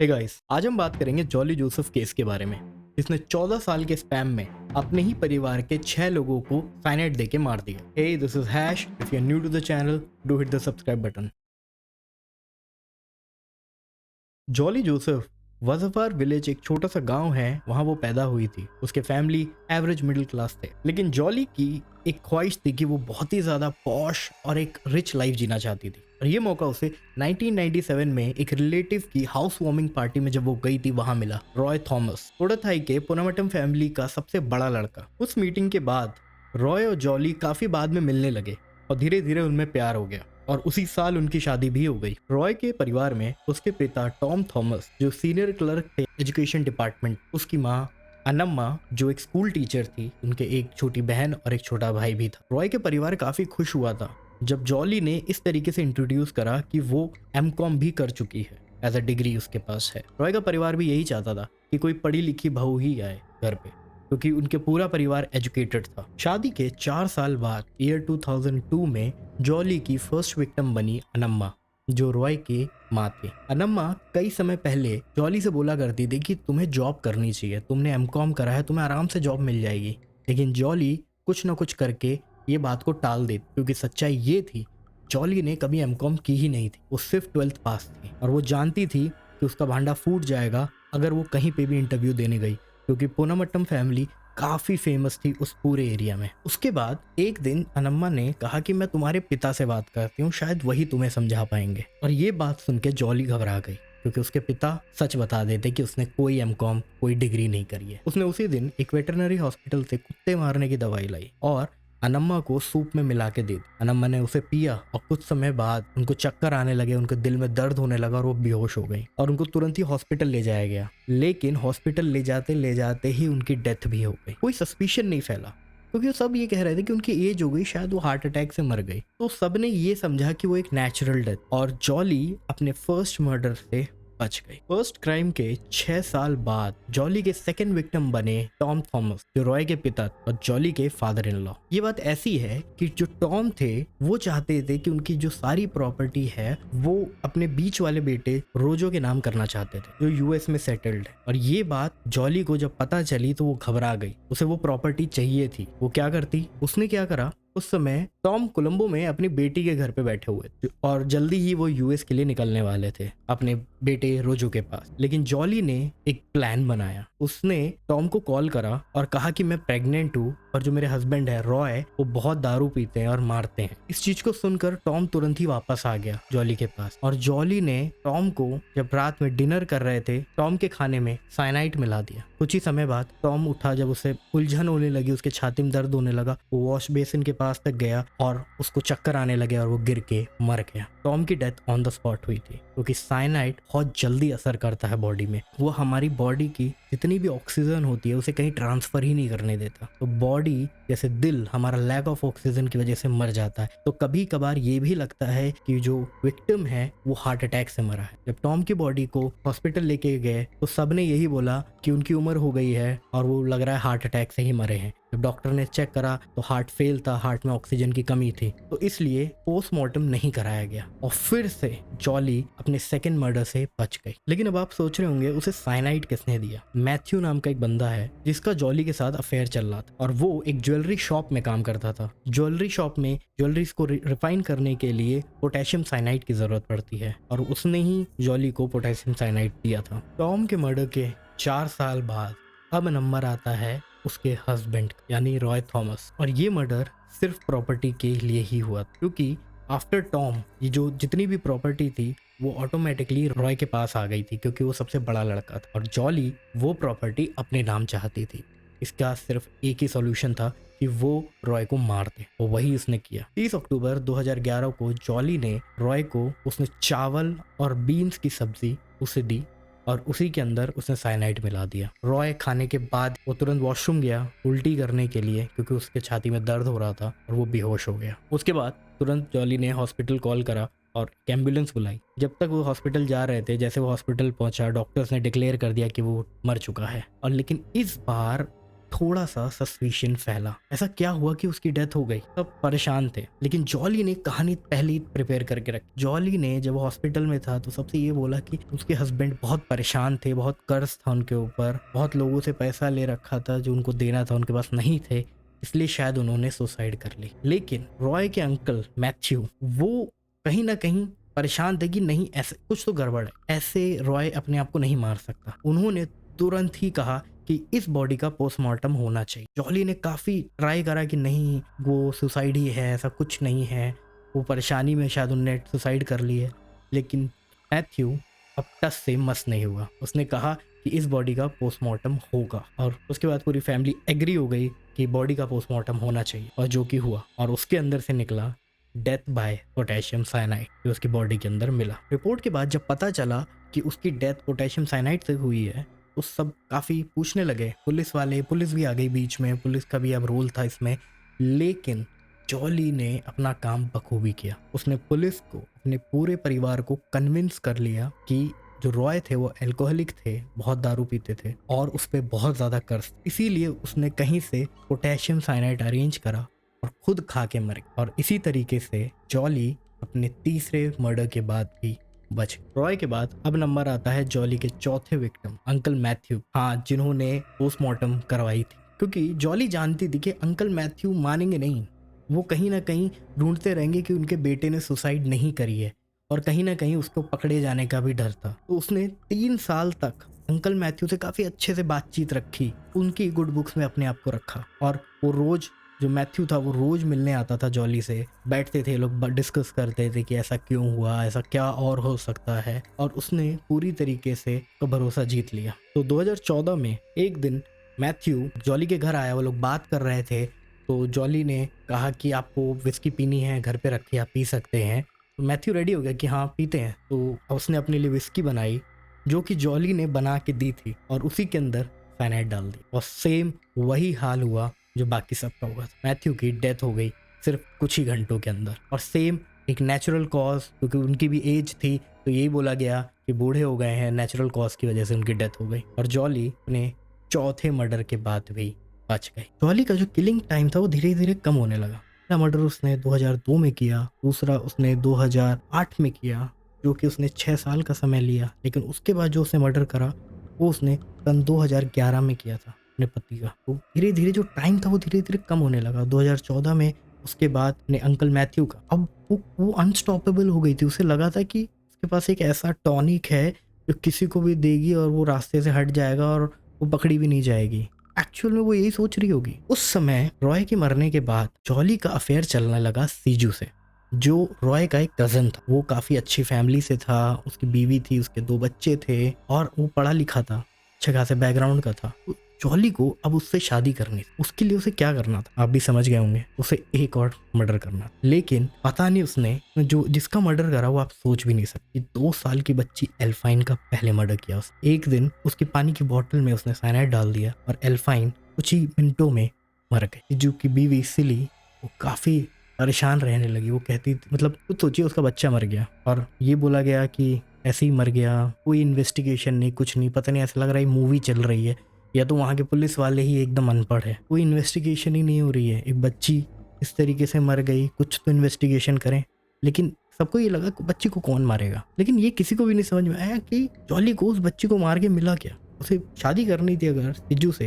Hey guys, आज हम बात करेंगे जॉली जोसेफ केस के बारे में, जिसने 14 साल के स्पैम में अपने ही परिवार के 6 लोगों को साइनाइड देके मार दिया। Hey, this is Hash. If you are new to the channel, do hit the subscribe button. Jolly Joseph वजफार विलेज एक छोटा सा गांव है, वहां वो पैदा हुई थी। उसके फैमिली एवरेज मिडिल क्लास थे, लेकिन जॉली की एक ख्वाहिश थी कि वो बहुत ही ज्यादा पॉश और एक रिच लाइफ जीना चाहती थी। और ये मौका उसे 1997 में एक रिलेटिव की हाउस वार्मिंग पार्टी में जब वो गई थी वहां मिला। रॉय थॉमस, कोडाथाई के पुनमटम फैमिली का सबसे बड़ा लड़का। उस मीटिंग के बाद रॉय और जॉली काफी बाद में मिलने लगे और धीरे धीरे उनमें प्यार हो गया और उसी साल उनकी शादी भी हो गई। रॉय के परिवार में उसके पिता टॉम थॉमस, जो सीनियर क्लर्क थे एजुकेशन डिपार्टमेंट, उसकी माँ अनम्मा, जो एक स्कूल टीचर थी, उनके एक छोटी बहन और एक छोटा भाई भी था। रॉय के परिवार काफी खुश हुआ था जब जॉली ने इस तरीके से इंट्रोड्यूस करा कि वो एमकॉम भी कर चुकी है, एज अ डिग्री उसके पास है। रॉय का परिवार भी यही चाहता था कि कोई पढ़ी लिखी बहू ही आए घर पे, क्योंकि उनके पूरा परिवार एजुकेटेड था। शादी के 4 साल बाद ईयर 2002 में जॉली की फर्स्ट विक्टिम बनी अनम्मा, जो रॉय के माँ थे। अनम्मा कई समय पहले जॉली से बोला करती थी कि तुम्हें जॉब करनी चाहिए, तुमने एमकॉम करा है, तुम्हें आराम से जॉब मिल जाएगी। लेकिन जॉली कुछ ना कुछ करके ये बात को टाल देती, क्योंकि सच्चाई ये थी जॉली ने कभी एमकॉम की ही नहीं थी। वो सिर्फ 12th पास थी और वो जानती थी कि उसका भांडा फूट जाएगा अगर वो कहीं पे भी इंटरव्यू देने गई, क्योंकि पुनमट्टम फैमिली काफी फेमस थी उस पूरे एरिया में। उसके बाद एक दिन अनम्मा ने कहा कि मैं तुम्हारे पिता से बात करती हूँ, शायद वही तुम्हें समझा पाएंगे। और ये बात सुन के जॉली घबरा गई, क्योंकि उसके पिता सच बता देते कि उसने कोई एमकॉम, कोई डिग्री नहीं करी है। उसने उसी दिन एक वेटरनरी हॉस्पिटल से कुत्ते मारने की दवाई लाई और अनम्मा को सूप में मिला के दे दी। अनम्मा ने उसे पिया और कुछ समय बाद उनको चक्कर आने लगे, उनके दिल में दर्द होने लगा और वो बेहोश हो गई और उनको तुरंत ही हॉस्पिटल ले जाया गया। लेकिन हॉस्पिटल ले जाते ही उनकी डेथ भी हो गई। कोई सस्पिशन नहीं फैला, क्योंकि सब ये कह रहे थे कि उनकी एज हो गई, शायद वो हार्ट अटैक से मर गई। तो सबने ये समझा कि वो एक नेचुरल डेथ। और जॉली अपने फर्स्ट मर्डर से बच गई। फर्स्ट क्राइम के 6 साल बाद जॉली के सेकंड विक्टिम बने टॉम थॉमस, जो रॉय के पिता और जॉली के फादर इन लॉ। ये बात ऐसी है कि जो टॉम थे वो चाहते थे कि उनकी जो सारी प्रॉपर्टी है वो अपने बीच वाले बेटे रोजो के नाम करना चाहते थे, जो यूएस में सेटल्ड है। और ये बात जॉली को जब पता चली तो वो घबरा गई, उसे वो प्रॉपर्टी चाहिए थी। वो क्या करती, उसने क्या करा, उस समय टॉम कोलंबो में अपनी बेटी के घर पे बैठे हुए थे और जल्दी ही वो यूएस के लिए निकलने वाले थे अपने बेटे रोजो के पास। लेकिन जॉली ने एक प्लान बनाया। उसने टॉम को कॉल करा और कहा कि मैं प्रेग्नेंट हूँ और जो मेरे हस्बैंड है रॉय, वो बहुत दारू पीते हैं और मारते हैं। इस चीज को सुनकर टॉम तुरंत ही वापस आ गया जॉली के पास और जॉली ने टॉम को, जब रात में डिनर कर रहे थे, टॉम के खाने में साइनाइड मिला दिया। कुछ ही समय बाद टॉम उठा, जब उसे उलझन होने लगी, उसके छाती में दर्द होने लगा, वो वॉश बेसिन के पास तक गया और उसको चक्कर आने लगे और वो गिर के मर गया। टॉम की डेथ ऑन द स्पॉट हुई थी, क्योंकि साइनाइड बहुत जल्दी असर करता है बॉडी में। वो हमारी बॉडी की जितनी भी ऑक्सीजन होती है उसे कहीं ट्रांसफर ही नहीं करने देता। तो बॉडी, जैसे दिल हमारा लैक ऑफ ऑक्सीजन की वजह से मर जाता है। तो कभी कभार ये भी लगता है कि जो विक्टिम है वो हार्ट अटैक से मरा है। जब टॉम की बॉडी को हॉस्पिटल लेके गए तो सबने यही बोला कि उनकी उम्र हो गई है और वो लग रहा है हार्ट अटैक से ही मरे हैं। जब डॉक्टर ने चेक करा तो हार्ट फेल था, हार्ट में ऑक्सीजन की कमी थी, तो इसलिए पोस्टमार्टम नहीं कराया गया और फिर से जॉली अपने सेकंड मर्डर से बच गई। लेकिन अब आप सोच रहे होंगे उसे साइनाइड किसने दिया। मैथ्यू नाम का एक बंदा है जिसका जॉली के साथ अफेयर चल रहा था और वो एक ज्वेलरी शॉप में काम करता था। ज्वेलरी शॉप में ज्वेलरीज को रिफाइन करने के लिए पोटेशियम साइनाइड की जरूरत पड़ती है और उसने ही जॉली को पोटेशियम साइनाइड दिया था। टॉम के मर्डर के 4 साल बाद अब नंबर आता है उसके हस्बैंड यानी रॉय थॉमस, और ये मर्डर सिर्फ प्रॉपर्टी के लिए ही हुआ, क्योंकि आफ्टर टॉम ये जो जितनी भी प्रॉपर्टी थी वो ऑटोमेटिकली रॉय के पास आ गई थी, क्योंकि वो सबसे बड़ा लड़का था और जॉली वो प्रॉपर्टी अपने नाम चाहती थी। इसका सिर्फ एक ही सॉल्यूशन था कि वो रॉय को मार दे, और वही उसने किया। 30 अक्टूबर 2011 को जॉली ने रॉय को, उसने चावल और बीन्स की सब्जी उसे दी और उसी के अंदर उसने साइनाइड मिला दिया। रॉय खाने के बाद वो तुरंत वॉशरूम गया उल्टी करने के लिए, क्योंकि उसके छाती में दर्द हो रहा था और वो बेहोश हो गया। उसके बाद तुरंत जॉली ने हॉस्पिटल कॉल करा और एम्बुलेंस बुलाई। जब तक वो हॉस्पिटल जा रहे थे, जैसे वो हॉस्पिटल पहुंचा, डॉक्टर्स ने डिक्लेयर कर दिया कि वो मर चुका है। और लेकिन इस बार थोड़ा सा सस्पिशन फैला। ऐसा क्या हुआ कि उसकी डेथ हो गई? सब परेशान थे, लेकिन जॉली ने कहानी पहले ही प्रिपेयर करके रखी। जॉली ने जब हॉस्पिटल में था तो सबसे ये बोला कि उसके हस्बैंड बहुत परेशान थे, बहुत कर्ज था उनके ऊपर, बहुत लोगों से पैसा ले रखा था जो उनको देना था, उनके पास नहीं थे, इसलिए शायद उन्होंने सुसाइड कर ली। लेकिन रॉय के अंकल मैथ्यू वो कहीं ना कहीं परेशान थे कि नहीं, ऐसे कुछ तो गड़बड़ है, ऐसे रॉय अपने आप को नहीं मार सकता। उन्होंने तुरंत ही कहा कि इस बॉडी का पोस्टमार्टम होना चाहिए। जॉली ने काफी ट्राई करा कि नहीं, वो सुसाइड ही है, ऐसा कुछ नहीं है, वो परेशानी में शायद उनने सुसाइड कर ली है। लेकिन मैथ्यू अब टस से मस नहीं हुआ। उसने कहा कि इस बॉडी का पोस्टमार्टम होगा, और उसके बाद पूरी फैमिली एग्री हो गई कि बॉडी का पोस्टमार्टम होना चाहिए, और जो कि हुआ। और उसके अंदर से निकला डेथ बाय पोटेशियम साइनाइड, जो उसकी बॉडी के अंदर मिला। रिपोर्ट के बाद जब पता चला कि उसकी डेथ पोटेशियम साइनाइड से हुई है तो सब काफ़ी पूछने लगे, पुलिस वाले, पुलिस भी आ गई बीच में, पुलिस का भी अब रोल था इसमें। लेकिन जॉली ने अपना काम बखूबी किया। उसने पुलिस को, अपने पूरे परिवार को कन्विंस कर लिया कि जो रॉय थे वो अल्कोहलिक थे, बहुत दारू पीते थे और उस पर बहुत ज़्यादा कर्ज, इसीलिए उसने कहीं से पोटेशियम साइनाइड अरेंज करा और खुद खा के मर गया। और इसी तरीके से जॉली अपने तीसरे मर्डर के बाद भी बच गए। रॉय के बाद अब नंबर आता है जॉली के चौथे विक्टिम, अंकल मैथ्यू। हाँ, जिन्होंने पोस्टमार्टम करवाई थी, क्योंकि जॉली जानती थी कि अंकल मैथ्यू मानेंगे नहीं, वो कहीं ना कहीं ढूंढते रहेंगे कि उनके बेटे ने सुसाइड नहीं करी है, और कहीं ना कहीं उसको पकड़े जाने का भी डर था। तो उसने 3 साल तक अंकल मैथ्यू से काफ़ी अच्छे से बातचीत रखी, उनकी गुड बुक्स में अपने आप को रखा, और वो रोज़, जो मैथ्यू था वो रोज़ मिलने आता था जॉली से, बैठते थे लोग, डिस्कस करते थे कि ऐसा क्यों हुआ, ऐसा क्या और हो सकता है, और उसने पूरी तरीके से तो भरोसा जीत लिया। तो 2014 में एक दिन मैथ्यू जॉली के घर आया, वो लोग बात कर रहे थे, तो जॉली ने कहा कि आपको विस्की पीनी है, घर पे रखी, आप पी सकते हैं। तो मैथ्यू रेडी हो गया कि हाँ पीते हैं। तो उसने अपने लिए विस्की बनाई, जो कि जॉली ने बना के दी थी, और उसी के अंदर साइनाइड डाल दी, और सेम वही हाल हुआ जो बाकी सबका हुआ था। मैथ्यू की डेथ हो गई सिर्फ कुछ ही घंटों के अंदर, और सेम एक नेचुरल कॉज, क्योंकि उनकी भी एज थी, तो यही बोला गया कि बूढ़े हो गए हैं, नेचुरल कॉज की वजह से उनकी डेथ हो गई। और जॉली अपने चौथे मर्डर के बाद भी बच गई। जॉली का जो किलिंग टाइम था वो धीरे धीरे कम होने लगा। पहला मर्डर उसने 2002 में किया, दूसरा उसने 2008 में किया, जो कि उसने 6 साल का समय लिया। लेकिन उसके बाद जो उसने मर्डर करा वो उसने सन 2011 में किया था अपने पति का। तो धीरे धीरे जो टाइम था वो धीरे धीरे कम होने लगा। 2014 में उसके बाद अपने अंकल मैथ्यू का, अब वो अनस्टॉपेबल हो गई थी। उसे लगा था कि उसके पास एक ऐसा टॉनिक है जो किसी को भी देगी और वो रास्ते से हट जाएगा और वो पकड़ी भी नहीं जाएगी। एक्चुअल में वो यही सोच रही होगी। उस समय रॉय के मरने के बाद जॉली का अफेयर चलने लगा सीजू से, जो रॉय का एक कजन था। वो काफी अच्छी फैमिली से था, उसकी बीवी थी, उसके 2 बच्चे थे, और वो पढ़ा लिखा था, अच्छे खासे बैकग्राउंड का था। तो जॉली को अब उससे शादी करनी थी। उसके लिए उसे क्या करना था आप भी समझ गए होंगे, उसे एक और मर्डर करना। लेकिन पता नहीं उसने जो जिसका मर्डर करा वो आप सोच भी नहीं सकती। 2 साल की बच्ची एल्फाइन का पहले मर्डर किया उसने। एक दिन उसकी पानी की बोतल में उसने साइनाइड डाल दिया और एल्फाइन कुछ ही मिनटों में मर गई। जो की बीवी सिली वो काफी परेशान रहने लगी। वो कहती मतलब खुद सोचिए उसका बच्चा मर गया और ये बोला गया कि ऐसे ही मर गया, कोई इन्वेस्टिगेशन नहीं, कुछ नहीं, पता नहीं, ऐसा लग रहा है मूवी चल रही है या तो वहाँ के पुलिस वाले ही एकदम अनपढ़ है, कोई इन्वेस्टिगेशन ही नहीं हो रही है। एक बच्ची इस तरीके से मर गई, कुछ तो इन्वेस्टिगेशन करें। लेकिन सबको ये लगा कि बच्ची को कौन मारेगा, लेकिन ये किसी को भी नहीं समझ में आया कि जॉली को उस बच्ची को मार के मिला क्या। उसे शादी करनी थी अगर सिज्जू से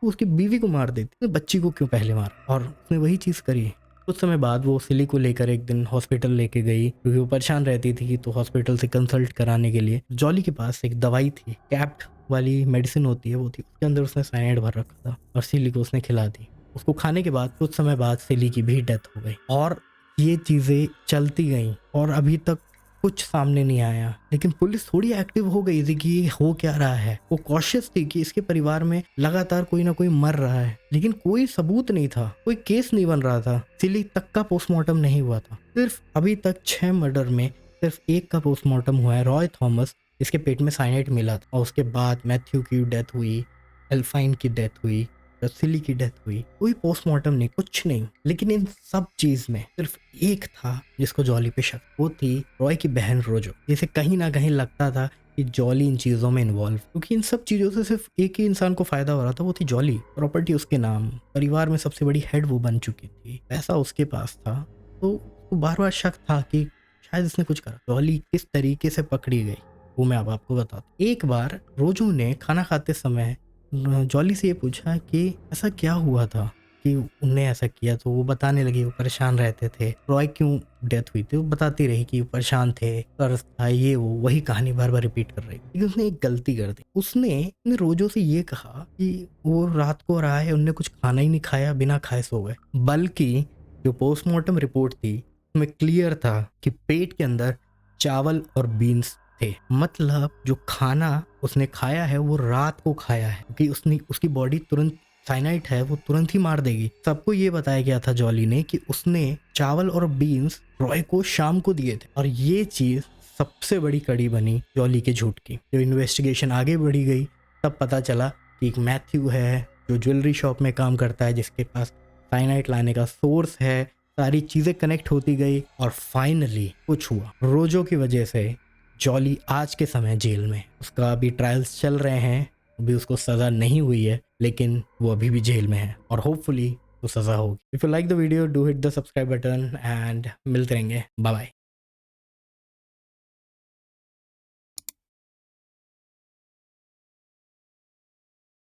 तो उसकी बीवी को मार देती, तो बच्ची को क्यों पहले मारा। और उसने वही चीज़ करी। कुछ समय बाद वो सिली को लेकर एक दिन हॉस्पिटल लेके गई, क्योंकि वो परेशान रहती थी, तो हॉस्पिटल से कंसल्ट कराने के लिए जॉली के पास एक दवाई थी, कैप्ट वाली मेडिसिन होती है वो थी, उसके अंदर उसने साइनाइड भर रखा था और सिली को उसने खिला दी। उसको खाने के बाद कुछ समय बाद सिली की भी डेथ हो गई। और ये चीज़ें चलती गई और अभी तक कुछ सामने नहीं आया। लेकिन पुलिस थोड़ी एक्टिव हो गई थी कि ये हो क्या रहा है। वो कॉशियस थी कि इसके परिवार में लगातार कोई ना कोई मर रहा है, लेकिन कोई सबूत नहीं था, कोई केस नहीं बन रहा था। सिली तक का पोस्टमार्टम नहीं हुआ था। सिर्फ अभी तक 6 मर्डर में सिर्फ एक का पोस्टमार्टम हुआ है, रॉय थॉमस, इसके पेट में साइनाइड मिला था। और उसके बाद मैथ्यू की डेथ हुई, एल्फाइन की डेथ हुई, सिली की डेथ हुई। कोई पोस्टमार्टम नहीं, कुछ नहीं। लेकिन इन सब चीज में सिर्फ एक था जिसको जॉली पे शक, वो थी रॉय की बहन रोजो। जिसे कहीं ना कहीं लगता था कि जॉली इन चीज़ों में इन्वॉल्व, क्योंकि इन सब चीज़ों से सिर्फ एक ही इंसान को फ़ायदा हो रहा था, वो थी जॉली। प्रॉपर्टी उसके नाम, परिवार में सबसे बड़ी हेड वो बन चुकी थी, पैसा उसके पास था, तो उसको बार-बार शक था कि शायद इसने कुछ करा। जॉली किस तरीके से पकड़ी गई वो मैं अब आपको बताता हूँ। एक बार रोजू ने खाना खाते समय जॉली से ये पूछा कि ऐसा क्या हुआ था कि उनने ऐसा किया, तो वो बताने लगी वो परेशान रहते थे। रॉय क्यों डेथ हुई थी वो बताती रही कि वो परेशान थे, कर्ज था, ये वो, वही कहानी बार बार रिपीट कर रही। लेकिन उसने एक गलती कर दी, उसने रोजो से ये कहा कि वो रात को रहा है, उनने कुछ खाना ही नहीं खाया, बिना खाए सो गए। बल्कि जो पोस्टमार्टम रिपोर्ट थी उसमें क्लियर था कि पेट के अंदर चावल और बीन्स थे। मतलब जो खाना उसने खाया है वो रात को खाया है, क्योंकि उसकी बॉडी तुरंत साइनाइड है, वो तुरंत ही मार देगी। सबको ये बताया गया था जॉली ने कि उसने चावल और बीन्स रॉय को शाम को दिए थे, और ये चीज सबसे बड़ी कड़ी बनी जॉली के झूठ की। जो इन्वेस्टिगेशन आगे बढ़ी गई तब पता चला कि एक मैथ्यू है जो ज्वेलरी शॉप में काम करता है, जिसके पास साइनाइड लाने का सोर्स है। सारी चीजें कनेक्ट होती गई और फाइनली कुछ हुआ। रोजो की वजह से जॉली आज के समय जेल में, उसका अभी ट्रायल्स चल रहे हैं, अभी उसको सज़ा नहीं हुई है, लेकिन वो अभी भी जेल में है और होपफुली तो सज़ा होगी। If you like the video do hit the subscribe button and मिलते रहेंगे। Bye bye.